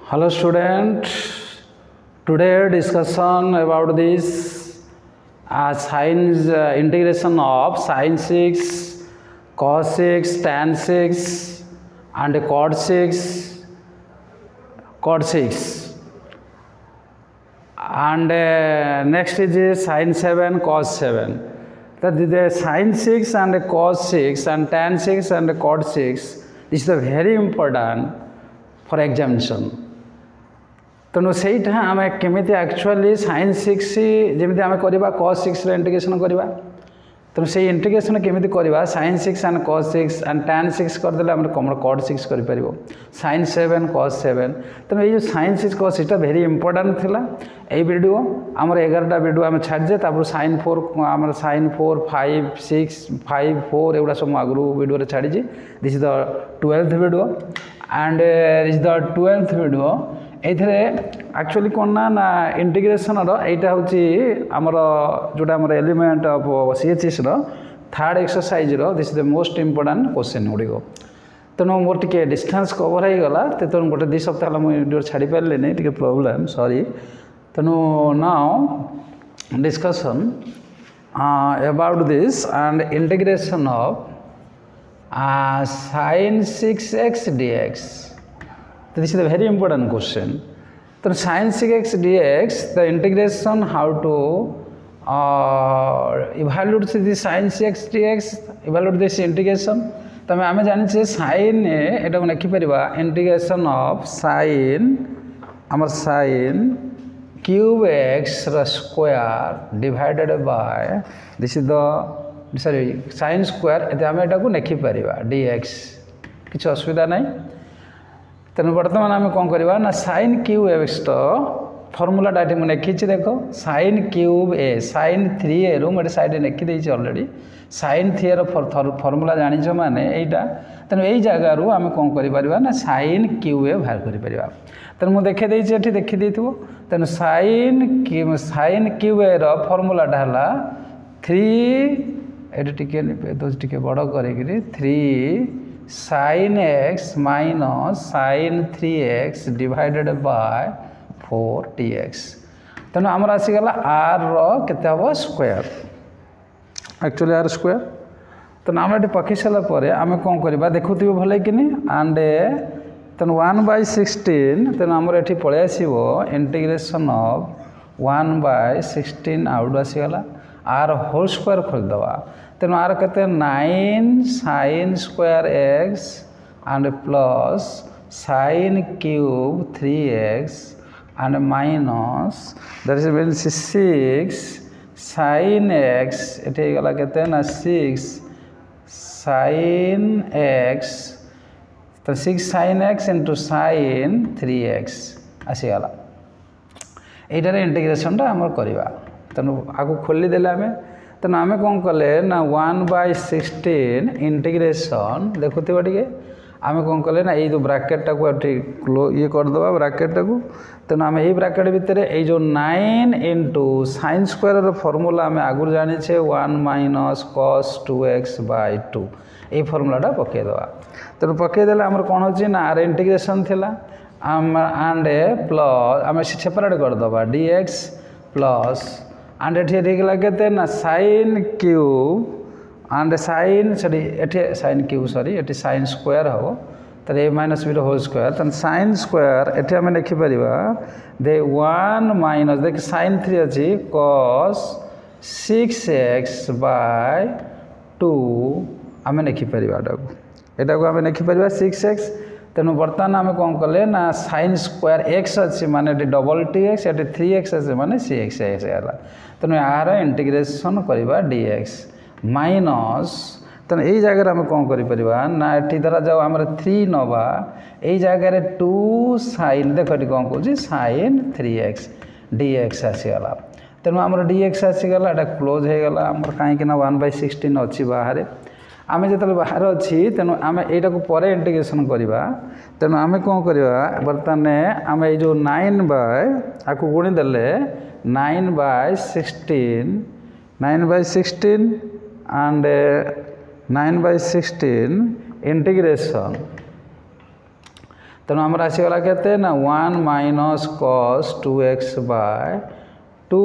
Hello student, today discussion about this sine integration of sine 6, cos 6, tan 6 and cot 6 and next is sine 7 cos 7. That the sine 6 and cos 6 and tan 6 and cot 6 is the very important for examination. तेणु से आम केमी actually sign 6 जमी आम करवा cos 6 integration करवा तेणु से इंटीग्रेशन केमी करवा sine 6 and cos 6 and tan 6 करदे आम कम cot 6 कर साइन 7 cos 7 तेणु ये साइन 6 cos 6 भेरी इंपोर्टाट थिला ये वीडियो आमर 11टा वीडियो आम छाड़जे साइन 4 आम साइन 4 5 6 5 4 एगुड़ा सब आगु वीडियो छाड़ी this is the 12th video and this the 12th video एथिरे एक्चुअली कौन ना इंटीग्रेशन यहाँ हूँ आमर जोटा आम element of CHS third exercise this is the most important question गुड़िक तेणु मोर टे डिस्टेंस कवर हो गला तेणु गोटे 2 सप्ताह मुझे वीडियो छाड़ी पारे टे प्रोब्लेम सॉरी तेणु now discussion about this and integration of sin 6x dx. This is a very important question. So sin 6x dx, the integration how to evaluate the sin 6x dx, evaluate this integration. तो आम जाने sin एटा को लिखि परिबा integration of sin आमर sin cube x square divided by this is the sorry sin square एटा आम एटा को लिखि परिबा dx किछ असुविधा नहीं. तेणु बर्तमान आम कौन करवा ना साइन क्यूब एक्स फर्मूलाटा ये मुझे लिखी देख साइन क्यूब ए साइन 3a रु मुझे साइड लिखिदे अलरेडी साइन 3 फर्मूला जानिछ माने एटा तेणु यही जगार आम कौन कर ना साइन क्यूब ए बाहर कर तेणु मुझे देखी देखी तेणु साइन क्यूब ए फर्मूलाटा है 3 टे बड़ कर 3 sin x minus sin 3x divided by 4 dx. तेणु आमर आसीगला r केते हम स्क्वायर एक्चुअली r स्क्वायर तेणु आम ये पकई सारापर आम कौन करवा देखुवे भले कि एंड तेणु 1/16 तेणु आमर ये पलि आसो इंटीग्रेशन ऑफ 1/16 आउट आसीगला r होल स्क्वायर खोलदवा तेणु आर के 9 sin square x and plus sin cube 3x and minus that is means 6 sin x ये गला के 6 sin x तो 6 sin x into sin 3x आसीगला यार इंटीग्रेशन आम करवा तेणु आगे खोलीदे आम तेना आम कौन कले ना 1/16 इंटीग्रेशन देखुवा टे आम कौन कले ना ये जो ब्राकेटा को ये करदे ब्राकेटा को तेणु आम यही ब्राकेट भितर ये जो 9 इंटू साइन स्क्वायर फर्मूला आम आगुरी जाने 1 माइनस cos 2x/2 ये फर्मूलाटा पकईदे तेणु पकईदे आम कौन हो ना आर इंटीग्रेशन थिला एंड प्लस आम सेपरेट करदे dx प्लस एंड ये गला के ना sine cube and sine sorry ये साइन क्यूब सॉरी ये साइन स्क्वायर हम तो A minus B whole square तेना साइन स्क्वायर ये आम लिखिपर दे 1 माइनस देख साइन 3 अच्छी cos 6x/2 आम लिखिपर यहाँ को आम लिखिपर 6x तेणु बर्तमान आम कौन कले ना साइन स्क्वायर एक्स अच्छी माने डबल टी एक्स ये 3x अच्छे माने सी एक्स है तेणु यार इंटीग्रेशन करवा dx माइनस तेणु यही जगह आम कौन कर ना ये धरा जाओ आम 3 नवा यही जगह 2 साइन देख ये कौन कौन साइन 3x dx आसीगला तेणु आम dx आसीगला ये क्लोज हो गला आम कहीं 1/16 अच्छी बाहर आम जो बाहर अच्छी तेणु आम यहाँ को पर इंटीग्रेशन करवा तेणु आम कौन करवा बर्तमान आम ये जो 9 गुणीदे 9/16 एंड 9/16 इंटीग्रेशन तेणु आमर आसीगला केते ना 1 minus cos 2x by 2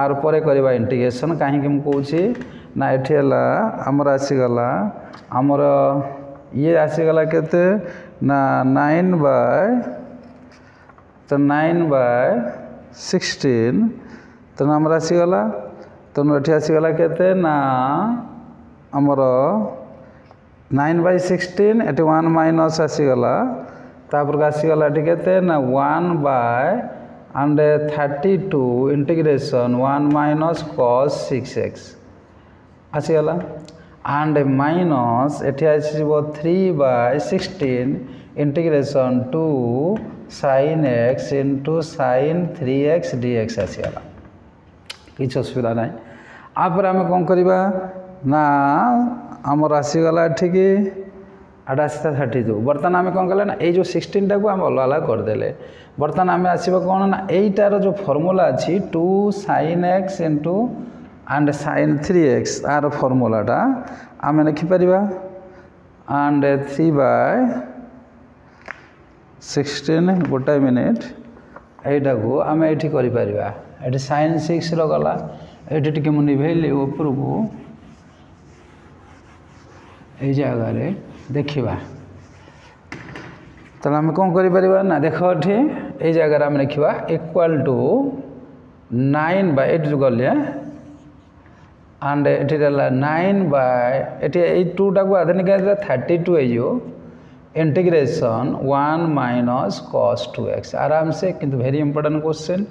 are पर करवा इंटीग्रेशन कहीं कहूँ ना ये आमर आसीगला आमर ये आसीगला केते ना 9 बाय 16 तेणु आमर आसीगला तेणु ये आसीगला केते ना आमर 9 बाय 16 ये 1 माइनस आसीगला तापर आसीगला ये ना 1 by and 32 integration 1 minus cos 6x आसीगला and माइनस ये आसो 3 by 16 integration 2 sin x into sin 3x dx आसीगला किसी असुविधा ना आपर आम कौन करवा ना आमर आसीगला ठीक आटा आसा 32 बर्तमान आम कौन कले ना ये जो 16 टाक आम अलग अलग करदे बर्तमान आम आसवा कौन ना यहीटार जो फर्मूला अच्छी 2 sin x into and sin 3x आर फर्मूलाटा आम लिखिपर एंड 3 बाय 16 गोटाए मिनिट यहीटा को आम ये कर sin 6 रगला ये टी निभेली उपरकू ये जगार देखा तो आम कौन कर ना देख ये जगार आम लिखा इक्वाल टू 9 बाय जो गले एंड ये 9 बाय ये 2 टाक आधे निकाल 32 हो इंटीग्रेशन 1 माइनस cos 2x आराम से किंतु वेरी इंपोर्टेंट क्वेश्चन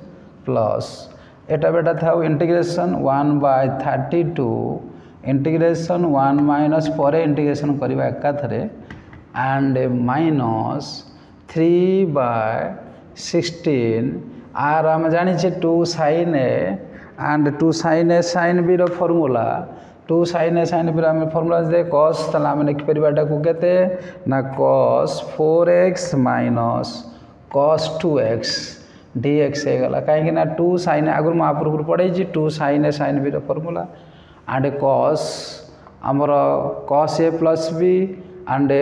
प्लस एटा बेटा था इंटीग्रेशन 1 बाय 32 इंटीग्रेशन 1 माइनस पर इंटीग्रेशन करवा एकाथरे एंड माइनस 3 बाय 16 आर आम जानी 2 sin a एंड 2 sin a sin b रो formula 2 sin a sin b आम फॉर्मूला दे cos तला आम लिखिपर को केते ना cos 4x minus cos 2x dx हो गला कहीं ना 2 sin a आगुर मुझे पढ़े 2 sin a sin b रो फॉर्मूला एंड cos आमर cos a plus b and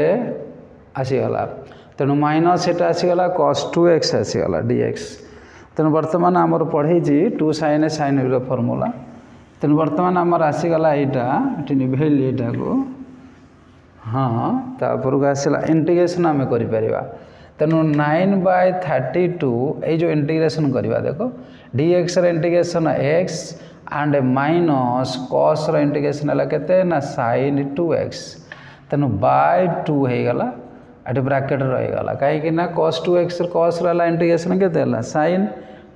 आसीगला तेणु माइनस एटा आसीगला cos 2x आसीगला dx तेणु बर्तमान आमर पढ़े 2 sin a sin b formula तेणु बर्तमान आमर आसीगला यहाँ निभेली यहाँ को हाँ तापर को आसला इंटीग्रेशन आम कर तेणु 9 बाय 32 ये जो इंटीग्रेशन करवा देखो dx integration x and minus cos integration है केते ना sin 2x तेणु बाय 2 हो गला ये ब्राकेट रहीगला कहीं cos 2x cos रहा इंटीग्रेशन केते sin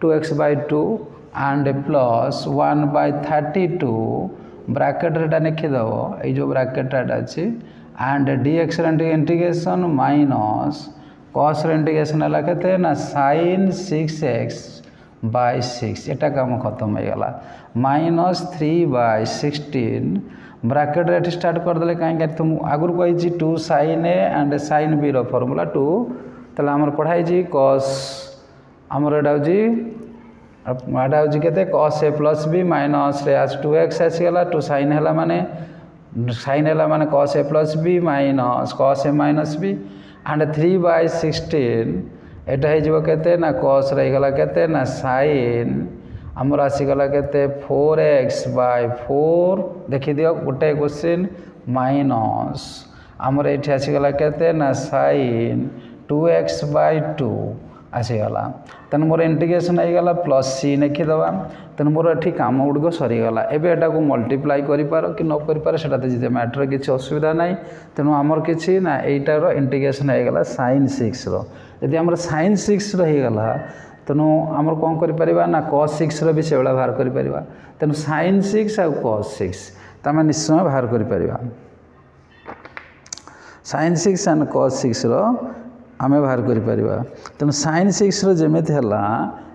2x by 2 and plus 1 by 32 bracket रेटा लिखिदेव ये जो ब्राकेट अच्छी and dx integration minus cos integration है केते ना sin 6x बाय 6 एटा काम खत्म हो गला माइनस 3 बाय 16 ब्राकेट रेट स्टार्ट करदे कहीं तुम आगुरी कही 2 sin a and sin b रो फॉर्मूला 2 ताला आमर पढ़ाई cos आमर एटा हूँ केते cos a plus b minus 2x आसीगला 2 sin है माने sin है माने cos a plus b minus cos a minus b and 3 by 16 एटा हो केते ना cos रहीगला केते ना sin आमर आसीगला केते 4x बाय 4 देखी दियो गोटे क्वेश्चन माइनस आमर ये आसीगला केते ना sin 2x बाय 2 आसीगला तेणु मोर इंटीग्रेशन होगा प्लस सी लिखिदेवा तेणु मोर ये कम गुड़िक सरीगला एवं एटा को मल्टीप्लाई कर कि न कर जी मैटर किसी असुविधा ना तेणु आमर कि ना यहीटार इंटीग्रेशन होगा sin 6 री आम sin 6 रहीगला तेणु आमर कौन कर ना cos 6 भी से भाया बाहर कर तेणु sin 6 आ cos 6 तो आम निश्चय बाहर कर sin 6 एंड cos 6 आम बाहर कर तेणु sin 6 जमी है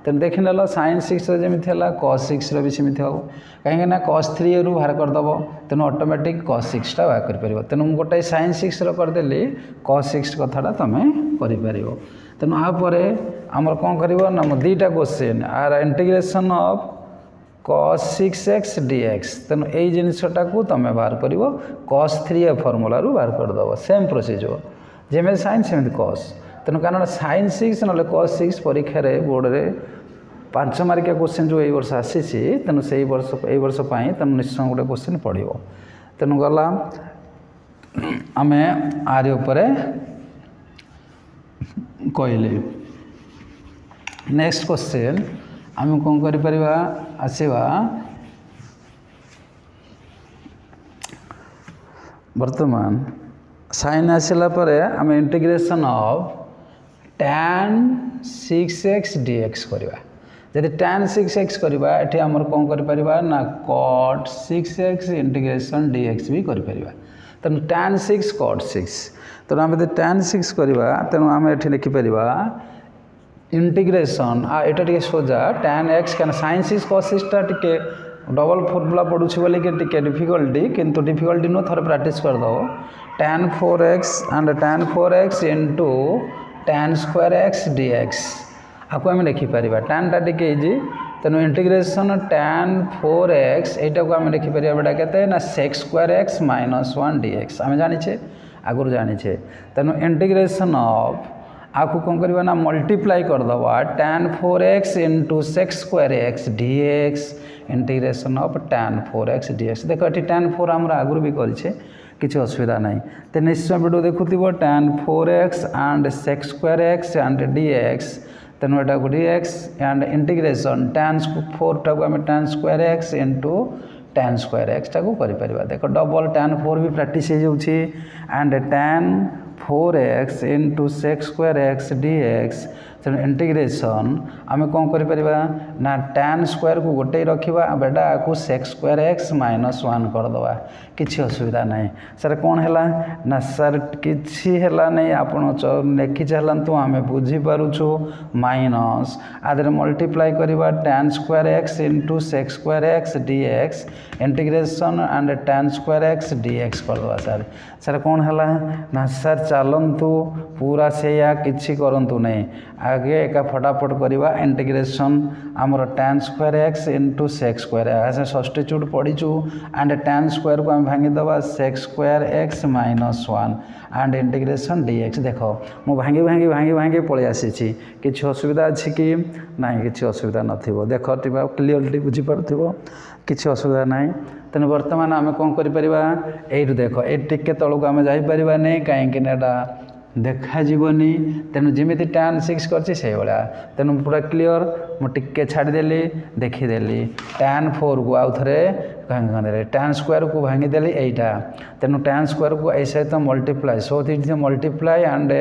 तेणु देखी ना sin 6 जमी है cos 6 भी सेमती हम कहीं cos 3 रू बाहर करदेव तेणु ऑटोमेटिक cos 6 टा बाहर कर तेणु गोटे sin 6 करदेली cos 6 कथाटा तुम कर तेणु आपर आमर कौन कर दुईटा क्वेश्चन आर integration of cos 6x dx तेणु यही जिनसटा को तुम बाहर कर cos 3 फॉर्मूला रू बाहर करदेव सेम प्रोसीजर जमी sin सेमती cos तेणु कारण sin 6 ना cos 6 परीक्षा रे बोर्ड रे 5 मार्किया क्वेश्चन जो एई वर्ष आसी तेणु से वर्ष तेणु निश्चय गोटे क्वेश्चन पड़ो तेणु गला आम आर उपरे कहले नेक्स्ट क्वेश्चन आम कौन कर आसवा वर्तमान साइन आसला आम integration of tan 6x dx करवा जदि tan 6x करवा एठी हमर कौन कर परिबा ना cot 6x इंटीग्रेशन dx भी कर परिबा तेणु tan 6 cot 6 तेणु आम tan 6 करवा तेणु आम एठी लिखि परिबा इंटीग्रेशन एटा टिके सोजा tan x कान sin 6 cos 6 टा टिके डबल फॉर्मूला पढ़ुछि बोली के टिके डिफिकल्टी किंतु डिफिकल्टी नो थोड़े प्रैक्टिस कर दो tan 4x and tan 4x into tan square x dx आपको आम लिखिपर tan टा टिके तेणु इंटीग्रेशन tan 4x एटा को आम लिखिपर बेटा के ना sec square x minus 1 dx आम जाने आगुरी जाने तेणु इंटीग्रेशन ऑफ आपको कौन करवा ना मल्टीप्लाई करदवा tan 4x into sec square x dx integration of tan 4x dx देखो ये tan 4 आम आगुरी भी करे किसी असुविधा ना तो निश्चय वीडियो देखुव tan 4x and sec square x and dx तेणु एटा को dx एंड इंटीग्रेशन tan 4 टाक आम tan square x into tan square x टाक कर देख डबल tan 4 भी प्रैक्टिस हो and tan 4x into sec square x dx तेणु इंटीग्रेशन आम कौन कर ना tan स्क्वायर को गोटे रखा बेटा आपको sec square x minus 1 करदे किसी असुविधा ना सर कौन है ना सर किसी है नहीं आप लिखि चलतु आम बुझीपरु माइनस आदि मल्टीप्लाई करवा tan square x into sec square x dx integration and tan square x dx करदे सर सर कौन है ना सर चलतु पूरा से किसी करतु नहीं आगे एका फटाफट करवा इंटीग्रेशन आमर tan square x into sec square x substitute पढ़ीचु एंड tan square को आम भांगीदे sec square x minus 1 and integration dx देख मु भांगी भांगी भांगी भांगी पलि आसी किसी असुविधा अच्छी कि ना कि असुविधा नथिबो देख टिबा क्लियरली बुझीपार किसी असुविधा ना तेणु बर्तमान आम कौन कर देख ये टिके तलू आम जापर नहीं कहीं देखाजी तेणु जमी tan 6 कर भाया तेणु पूरा क्लीयर मुझे छाड़देली देखीदेली tan 4 को आउ थे भांगी tan स्क्वायर को भांगीदेली यहीटा तेणु tan स्क्वायर को यही सहित multiply so multiply and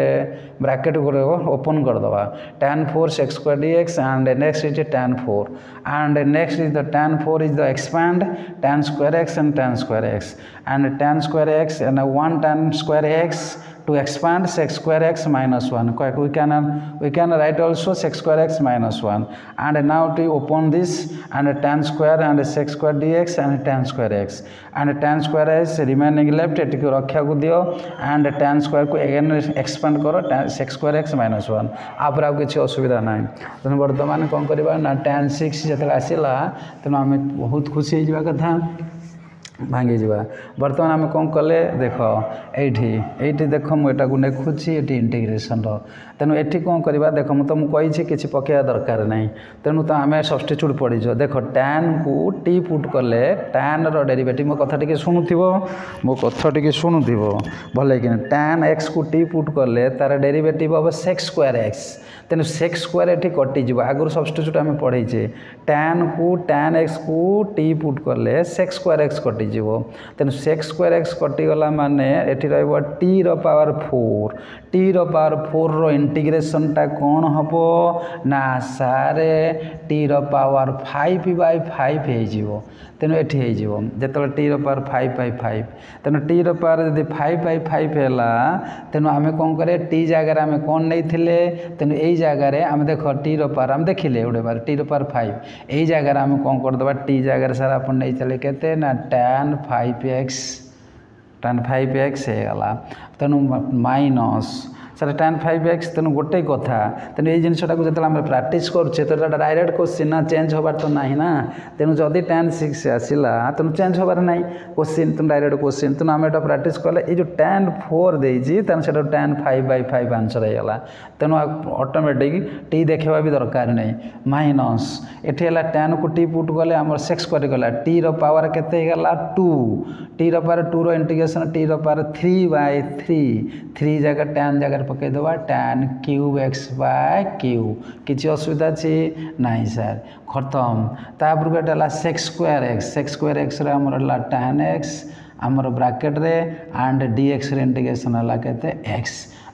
bracket open करदे tan 4 sec square dx and next is tan 4 and next is the tan 4 is the expand tan square x and tan square x and tan square x and 1 tan square x to expand sec square x minus 1 we can write also sec square x minus 1 and now to open this and tan square and sec square dx and tan square x and tan square x remaining left एट को रखा को दियो and tan square को again expand करो sec square x minus 1 आप किसी असुविधा ना तेणु बर्तमान कौन करवा ना tan 6 जो आसला तेणु आम बहुत खुशी हो कथा भांगी जावा बर्तमान आम कौन कले देख ये देख मुझे लिखुची ये इंटीग्रेशन तेणु ये कौन करवा देख मुझे तुमको किसी पकेया दरकार ना तेणु तो आम सब्स्टिट्यूट पढ़ीज देख tan को t पुट कले tan रो डेरिवेटिव मो कथा टिके शुणुथिव भल कि tan x को t पुट कले तार डेरिवेटिव हम sec square x तेणु sec square ये कटिज आगुरी सब्स्टिट्यूट आम पढ़े tan को tan x को t पुट कले sec square x कटिज तेणु sec square x कटिगला माने एटी रहिबो t रो पावर 4 t रो पावर 4 रो इंटीग्रेशन टा कौन हम ना सारे t रो पावर 5/5 हो तेणु ये जो टी रो पावर 5/5 तेणु टी रो पावर यदि 5/5 है तेणु आम कौन करे टी जगार आम कौन नहीं तेणु यही जगार आम देख टी रो पावर आम देखिले गोटे बार टी रो पावर 5 यही जगार आम कौन करदे टी जगार सार आप नहीं के ना tan 5x होगला तेणु माइनस सर tan 5x तेणु गोटे कथा तेणु ये जिनटा को जो आम प्राक्ट करुचे तो डायरेक्ट क्वेश्चन ना चेंज होबार तो ना ना तेणु जदि tan 6 आसला तेणु चेंज होबार ना क्वेश्चन तेणु डायरेक्ट क्वेश्चन तेणु आम एटा प्राक्ट कले ये जो tan 4 देती तेणु से tan 5/5 आंसर होगा तेणु ऑटोमेटिक टी देखा भी दरकार नहीं माइनस एटी है tan को टी पुट गले आम सेक्स करगला टी पावर केते गला 2 टी पावर 2 रो इंटीग्रेशन टी पावर 3/3 जगह tan जगह पकईदेवा tan क्यूब x/क्यू किसी असुविधा अच्छी नहीं सर खत्म तापर गोटे सेक्स स्क्वायर एक्स आमर tan x आमर ब्राकेट रे एंड dx रे इंटीग्रेशन है केते x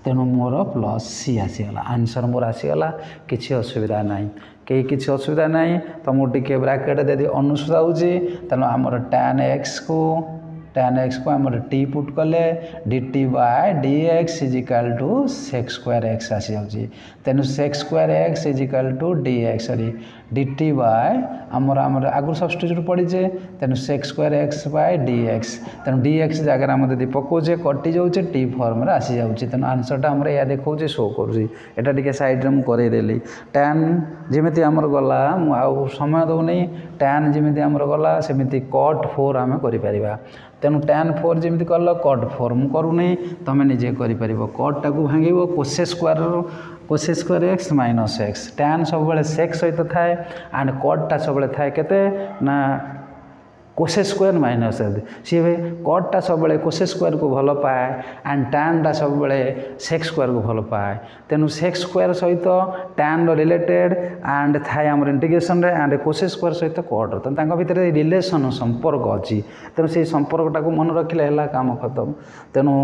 तेणु मोर प्लस सी आसीगला आंसर मोर आसीगला किसी असुविधा नहीं कहीं किसी असुविधा नहीं तो मुझे टी ब्राकेट दे अनुसूदा हो तेणु आमर tan x को आमर टी पुट कले dt/dx = sec square x आसी जाऊँगी तेणु sec square x = dx sorry dt आमर आगुरी सब्स्टिट्यूट पड़े तेणु sec square x/dx तेणु dx जगह आम यदि पकाचे कटि जाऊे टी फर्म रे आसी जाऊँगी तेणु आंसरटा आमर या देखा शो करुँगी साइड्रे मुझे करदेली tan जमी आमर गला आउ समय दौनी tan जमी आमर गला सेमती cot 4 आम कर तेणु tan 4 जमी कल cot 4 मुझे करूनी तुम निजे कर cot टाक भांग cos square x minus x tan सब सेक सहित थाए एंड cot सब थाए केते ना cos स्क्वायर माइनस सी cot सब cos स्क्वायर को भल पाए एंड tan टा सब सेक स्क्वायर को भल पाए तेणु सेक स्क्वायर सहित tan रिलेटेड एंड थाए आम इंटीग्रेशन रे एंड cos स्क्वायर सहित cot तो भितर रिलेशन संपर्क अच्छी तेणु से संपर्कटा को मन रखिले है काम खत्म तेणु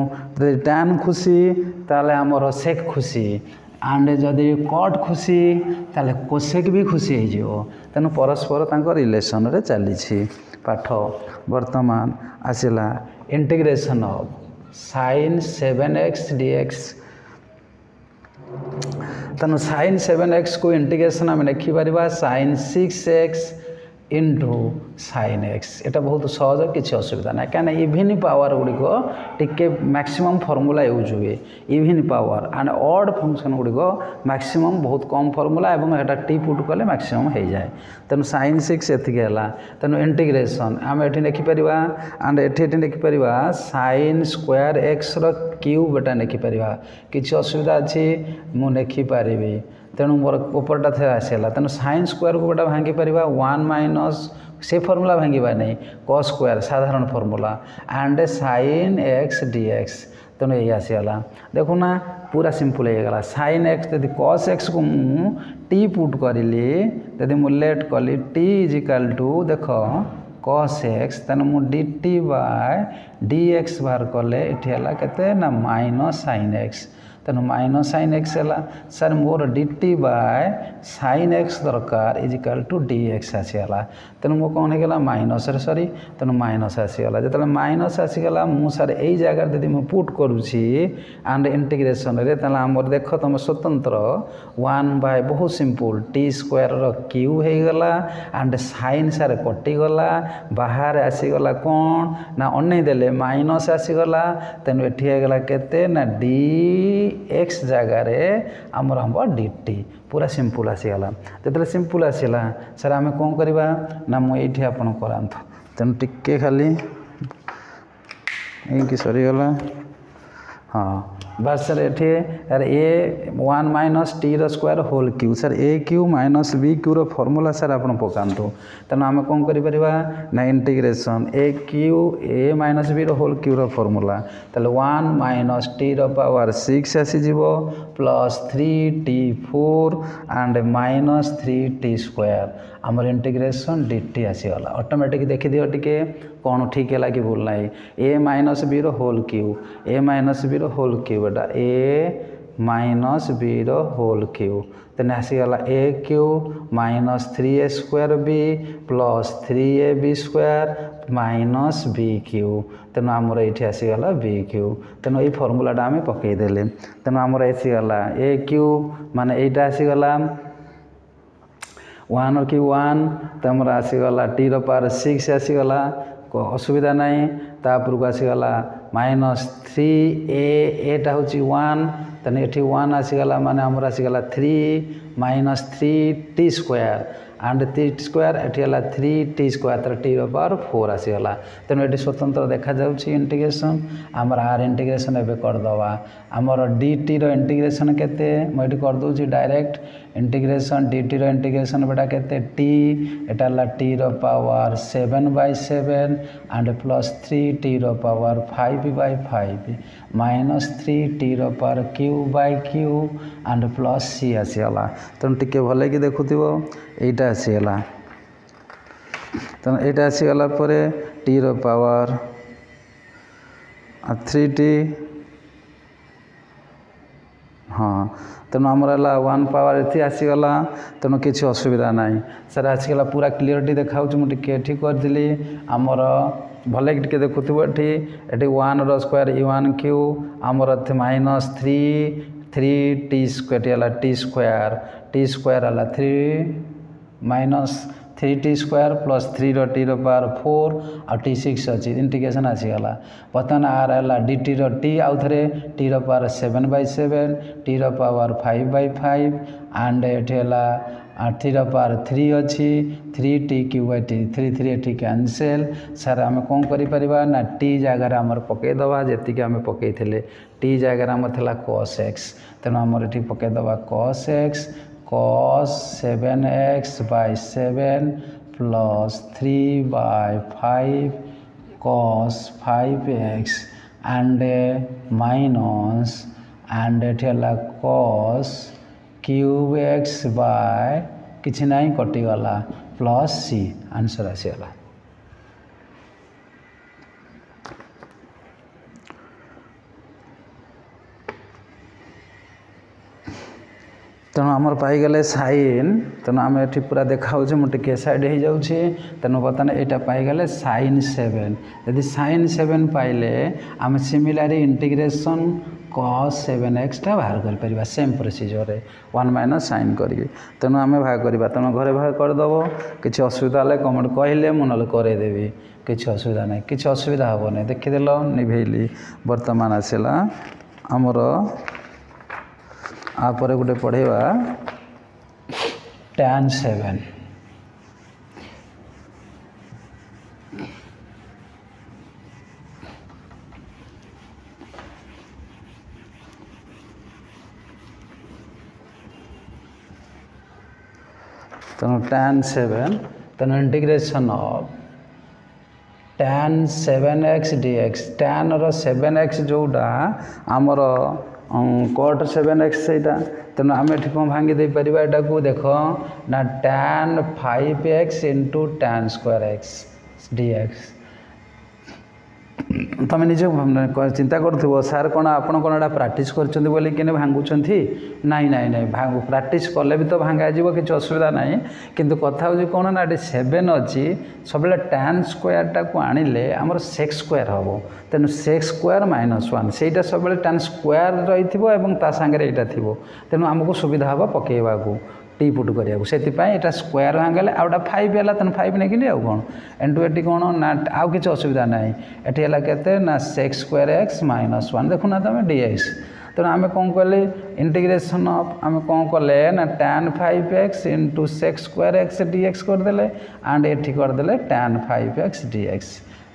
tan खुशी ताले आमर सेक खुशी एंड जदि cot खुशी ताले कोसेक भी खुशी हो तेणु परस्पर तांको रिलेशन रे चली पाठ वर्तमान आसला integration of sin 7x dx तेणु sin 7x को इंटीग्रेशन आम लिखिपर sin 6x into sin x एटा बहुत सहज किसी असुविधा ना क्या इविन पावर गुड़िक टिके मैक्सिमम फर्मूला यूज हुए even power and odd function गुड़िक मैक्सिमम बहुत कम फर्मूला और एटा टी पुट कले मैक्सिमम हो जाए तेणु sin 6 एतिक है तेणु इंटीग्रेशन आम ये लिखिपर एंड ये लिखिपर sin स्क्वायर x क्यूब एटा लिखिपर किसी असुविधा अच्छी मुझे लिखिपारि तेणु मोर उपरटा थे आसला तेणु sin स्क्वायर को गोटा भांगी पार 1 माइनस से फर्मूला भांगा नहीं cos स्क्वायर साधारण formula and sin x dx तेणु ये आसीगला देखुना पूरा सिंपल हो गला sin x यदि cos x को मु टी पुट करी यदि मु लेट कली t = देख cos x तेणु मु dt/dx बाहर कले ये केते ना माइनस sin x तेणु माइनस sin x है सर मोर dt/sin x दरकार = dx आसीगला तेणु मो कौन होगा माइनस सॉरी तेणु माइनस आसीगला जो माइनस आसीगला मु सर यही जगह यदि मुझे पुट करुँची एंड इंटीग्रेशन रे आमर देख तुम स्वतंत्र 1/ बहुत सिंपल टी स्क्वायर क्यूब हो गला एंड sin सारे कटिगला बाहर आसीगला कौन ना अनेदेले माइनस आसीगला तेणु ये होगा केते ना dx जगार आमर हम dt पूरा सिंपल आसीगला जो सिंपल आसला सर आम कौन करवा ना मुझे आपन करात तेणु टिके खाली ये सरीगला हाँ बस सर ये यार a 1 minus t square whole cube sir a cube minus b cube रो फॉर्मूला सर आप पकातु तेणु आम कौन करना integration a cube a minus b रो होल क्यू रो फॉर्मूला तेल 1 माइनस टी रो पावर 6 आसीज plus 3t4 and minus 3t square आमर इंटीग्रेशन dt आसीगला ऑटोमेटिक देखिदियो टिके कौन ठीक है कि भूल ना ए माइनस बी रो whole Q a minus b रो होल क्यू बेटा ए माइनस बी रो होल क्यू तेने आसीगला a cube minus 3a square b plus 3ab square minus b cube तेणु आमर ये आसीगला बी क्यू तेणु ये फर्मूलाटा आम पकईदेले तेणु आमर आसीगला ए क्यू माने यहीटा आसीगला 1 की 1 तमर आसीगला टी रो पावर 6 आसीगला असुविधा नहीं तापर को आसीगला माइनस 3a एटा हूँ 1 तेणु ये 1 आसीगला माने आमर आसीगला 3 minus 3t square and T square eighty 3t square तर टी पावर 4 आसीगला तेणु ये स्वतंत्र देखा जाउछि इंटीग्रेशन आमर आर इंटीग्रेशन एबे करदवा आमर dt रो इंटीग्रेशन केते म एटी कर दोछि डायरेक्ट इंटीग्रेशन dt रो इंटीग्रेशन बेटा केते t एटा t रो पावर 7/7 एंड प्लस 3t रो पावर 5/5 माइनस 3t रो power q/q and plus c आसीगला तेणु टिके भले कि देखुथिबो एटा आसीगला तेणु एटा आसीगला परे t रो पावर 3t हाँ तेणु आमर है 1 पावर ये आसीगला तेणु किसी असुविधा ना सर आसीगला पूरा क्लीयरिटी देखा मुझे टी करदी आमर भले कि देखुव ये 1 रो स्क्वायर e1 क्यू आमर minus 3t square t square है 3 माइनस 3t स्क्वायर प्लस 3 रो टी रो पावर 4 आ t6 अच्छी इंटीग्रेशन आसीगला बर्तमान आर है dt रो t आउ थे टी रो पावर 7/7 टी रो पावर 5/5 एंड ये 3 रो पावर 3 अच्छी 3t q/t 3 ये कैंसल सर आम कौन कर ना t जगार आम पकईदे जी आम पकई t जगार आम था cos x तेणु आमर ये पकईदे cos x cos 7x/7 plus 3/5 cos 5x and minus and ये cos cube x by किसी ना कटिगला प्लस c आंसर आसीगला तेणु आमर पाईगले साइन तेणु आम ये पूरा देखा मुझे साइड हो जाऊँगी तेणु बर्तमान यहाँ पाईगले साइन 7 यदि साइन 7 पाइले आम सिमिलारी इंटीग्रेशन cos 7x टा बाहर कर सेम प्रोसीजर 1 माइनस साइन करी तेणु आम भाग करवा तेणु घरे भाग करदेव किसी असुविधा है कमेंट कहले मुझे करदेवी किसी असुविधा ना किसी असुविधा हेनी देखीदेल निभेली बर्तमान आसला आमर आपर गोटे पढ़ेवा tan 7 तेणु tan 7 तेणु integration of tan 7x dx tan रो 7x जोड़ा आमर cot 7x सहीटा तेणु आम ये कौन भांगी दे पार यहाँ को देख ना tan 5x into tan square x dx तुम निजे चिंता करूँ सार कौन आपड़ कौन एटा प्राक्ट कर भांगुंट नाई नाई नाई भांग प्राक्ट कले भी तो भांगा कि असुविधा ना किंतु कथा हूँ कौन ना ये 7 अच्छी सब tan स्क्वायर टाक आणिले आमर sec स्क्वायर हम तेणु sec स्क्वायर -1 से सब tan स्क्वायर रही सांगे यहाँ थो तेणु आमको सुविधा हम पकेवा को टी पुट करा से स्क्वायर भांगले आउटा 5 है तेना 5 नहीं आउ कौन एंटू ये कौन ना आउ कि असुविधा ना ये है ना sec स्क्वायर x -1 देखुना तुम dx तेणु आम कौन कले इंटीग्रेशन ऑफ आम कौन कले ना tan 5x into sec square x dx करदे एंड ये करदे tan 5x dx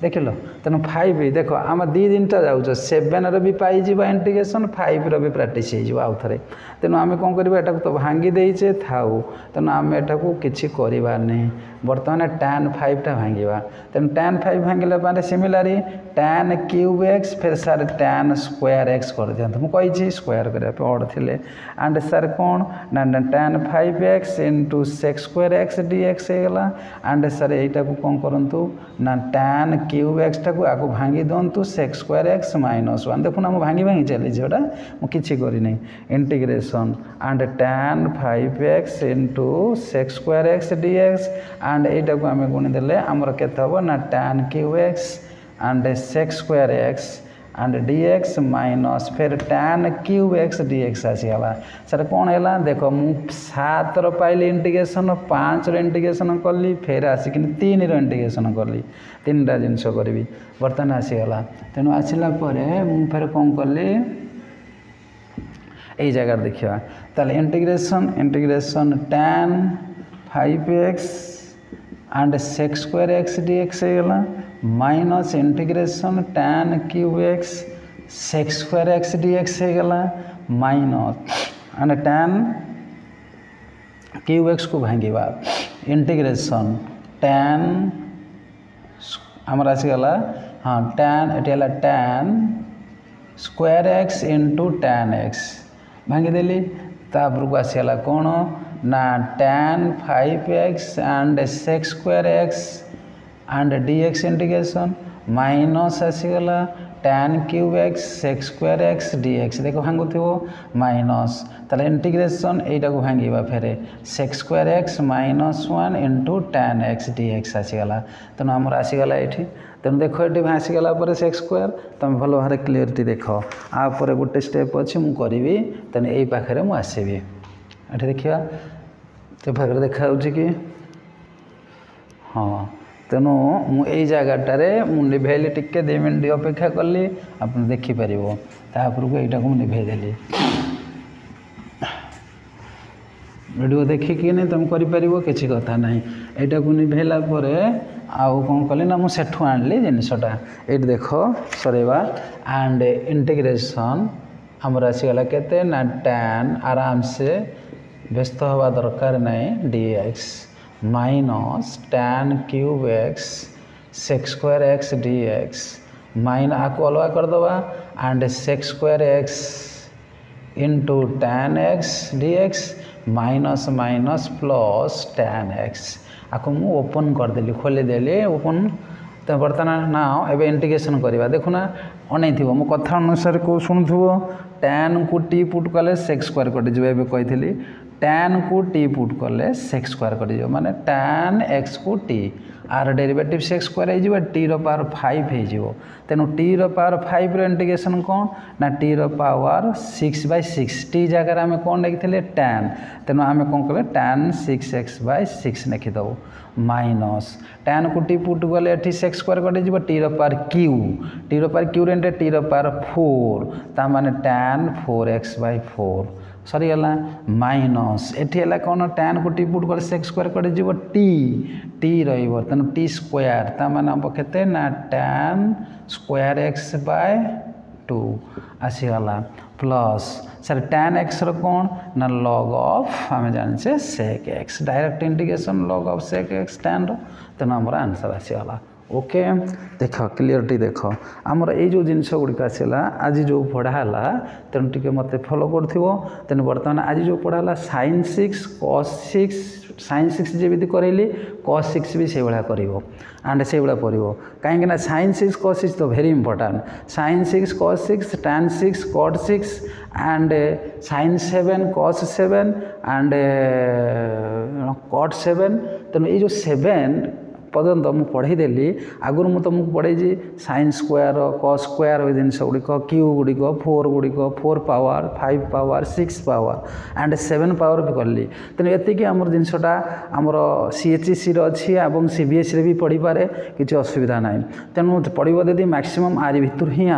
देख लो तेणु 5 देख आम 2 3टा जाऊँ 7 रो भी पाइज इंटीग्रेशन 5 रो भी प्राक्ट हो थे तेणु आम कौन करवा यहाँ तो भांगी देचे थाऊ तेणु आम यहाँ को किसी करार नहीं बर्तमान tan 5 टा भांगा तेणु tan 5 भांगे माने सिमिलारी tan क्यूब x फिर सार tan स्क्वायर x कर दिखाँ मुझे स्क्वायर करने अड़ थे एंड सार कौन ना tan 5x into sec square x dx होगा एंड सार यहाँ को कौन करूँ ना tan क्यूब x टाक आगे भांगी दिंतु sec स्क्वायर x -1 देखुना मुझे भांगी भांगी चली जोटा मुझे करनी integration and tan 5x into sec square x dx and यहाँ को आम गुणीदे आमर के ना tan cube x and sec square x and dx minus फिर tan क्यूब x dx आसीगला सर कौन है देख मुझे 7 रो पाइली इंटीग्रेशन 5 रो इंटीग्रेशन कली फिर आसिक 3 रो इंटीग्रेशन कली 3टा जिनस करी बर्तमान आसीगला तेणु आसला फिर कौन कली এই জায়গার দেখিবা তাহলে integration tan 5x and sec square x dx हो गला minus integration tan cube x sec square x dx हो गला minus and tan cube x को भांगिबा इंटीग्रेशन tan हमरा आसी गला हाँ tan एटेला tan square x into tan x भांगी देली तापर को आसी गला कोन ना tan 5x and sec square x and dx integration minus आसी गला tan cube x sec square x dx देखो भांगुथिबो माइनस ताले इंटीग्रेशन एटा को भांगीबा फेरे sec square x minus 1 into tan x dx आसी गला तनो हमर आसी गला एठी तेणु देख ये भासी गला सेक्स स्क्वायर तुम भल भाव क्लीयरिटी देख आपर गोटे स्टेप अच्छी मुझे करी तेणु यही पाखे मुझे आसबि ये देखा तो पाखे देखा कि हाँ तेणु मुझे जगाटार निभेली टिके 2 मिनट अपेक्षा कली आप देखिपर तापर को यहीटा को निभेदेली वीडियो देखिकी नहीं तुम कर किसी कथा ना यहाँ को निभेला आउ कौन कली ना मुझे आनली जिनसटा ये देख सरेवा एंड इंटीग्रेशन आमर आसीगला केते ना tan आराम से व्यस्त हवा दरकार नहीं dx minus tan cube x sec square x dx mine आपको अलग करदे and sec square x into tan x dx minus minus plus tan x आपको मुझे ओपन करदेली खोलीदेली ओपन तो बर्तमान ना एवं इंटीग्रेशन करवा देखुना अनै थो मो कथा अनुसार को शुणुव tan को टी पुट कले sec स्क्वायर कटिज कही tan को टी पुट कले sec स्क्वायर कटिज माने tan x को T R derivative sec square हो टी पावर 5 हो तेणु टी पावर 5 इंटीग्रेशन कौन ना टी पावर 6/6 टी जगह आम कौन लिखी tan तेणु आम कौन कले tan 6x/6 लिखिदेव माइनस tan को टी पुट गले sec स्क्वायर कटि टी पावर क्यू टी रेंटे टी पावर 4 ताने tan 4x/4 सरीगला माइनस एटी है कौन tan को टी पुट गले sec स्क्वायर कटि टी तेणु टी स्क्वायर ताने हम केते ना tan स्क्वायर x/2 आसीगला प्लस सर tan x कौन ना log ऑफ आम जाने sec x direct integration log of sec x tan तेणु आमर आंसर आसीगला ओके देख क्लीयरिटी देख आमर ये जो जिनस गुड़िक आसला आज जो पढ़ाला तेणु टी मत फॉलो कर तेणु बर्तमान आज जो पढ़ाला sin 6 cos 6 sin 6 जमी करैली cos 6 भी से भाया कर एंड से भाया पड़ो कहीं sin 6 cos 6 तो very important sin 6 cos 6 tan 6 cot 6 and sin 7 cos 7 and cot 7 तेणु ये जो 7 पर्यंत मुझे पढ़ईदेली आगुरी मुझे तुमको पढ़े साइन स्क्वायर कॉस स्क्वायर जिनस गुड़िक क्यू गुड़िक 4 गुड़िक 4 power 5 power 6 power and 7 power भी कली तेणु ये आम जिनसटा आमर CHEC अच्छी और CBSE भी पढ़ी पारे किसी असुविधा ना तेणु पढ़ो यदि मैक्सिमम आरि भितर ही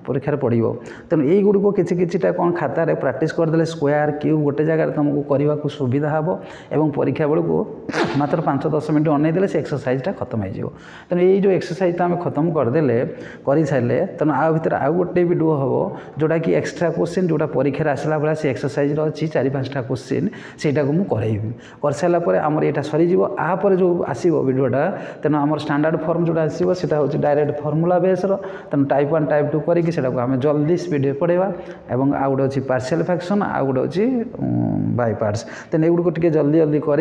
परीक्षार पड़ो तेणु यही गुड़िक किसी कौन खातार प्राक्ट करदे स्क्वायर क्यूब गोटे जगह तुमको करने को सुविधा हे और परीक्षा बेलू मात्र 5-10 मिनट अनईदे से एक्सरसाइजटा खत्म हो तेणु यही जो एक्सरसाइज आम खत्म करदे कर सारे तेणु आ भर आउ गोटे वीडियो हम जोटा कि एक्सट्रा क्वेश्चन जोटा परीक्षा आसला भाया से एक्सरसाइज अच्छी 4-5टा क्वेश्चन सेटा को मुझे कराइबी कर सारापर आमर यहाँ सरीज आपर जो आसो वीडियोटा तेणु आम स्टैंडर्ड फॉर्म जोटा आसो सेटा हूँ डायरेक्ट फर्मूला बेस्र तेणु टाइप 1 टाइप 2 करके आम जल्दी स्पीड पढ़ेगा और आउ गोटे अच्छी पार्शियल फ्रैक्शन आउ गोटे अच्छी बाय पार्ट्स तेणु एगुड़ टे जल्दी जल्दी कर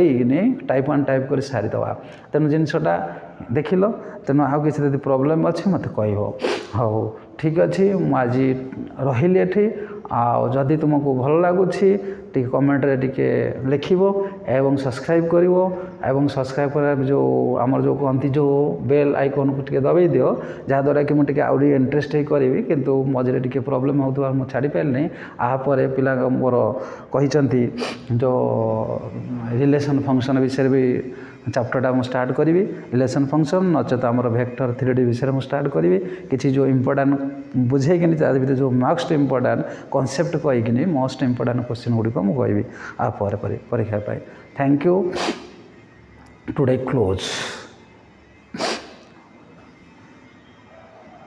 टाइप 1 टाइप कर सारीदे तेणु जिनसटा देख लो तेणु आउ किसी यदि प्रोब्लेम अच्छे मत कह हाँ ठीक अच्छे मुझे रही एठी आदि तुमको भल लगुच कमेंट्रे टिके लिखब एवं सब्सक्राइब कर सब्सक्राइब कर जो आमर जो कहती जो बेल आइकन को टिके दबाई दियो जहाँद्वारा कि मुझे आउरी इंटरेस्ट करी किंतु मझे टिके प्रोब्लेम होता मुझे छाड़ी पारे आपर पिला मोर कहते जो रिलेशन फंक्शन विषय भी चैप्टरटा मुझे स्टार्ट करी रिलेशन फंक्शन नचेत आम वेक्टर 3D विषय मुझे स्टार्ट करी किसी जो इम्पोर्टाट बुझे कि जो मोस्ट इम्पोर्टाट कॉन्सेप्ट कहीकि मोस्ट इम्पोर्टाट क्वेश्चन गुड़िक मुझे कहि परीक्षा थैंक यू टुडे क्लोज।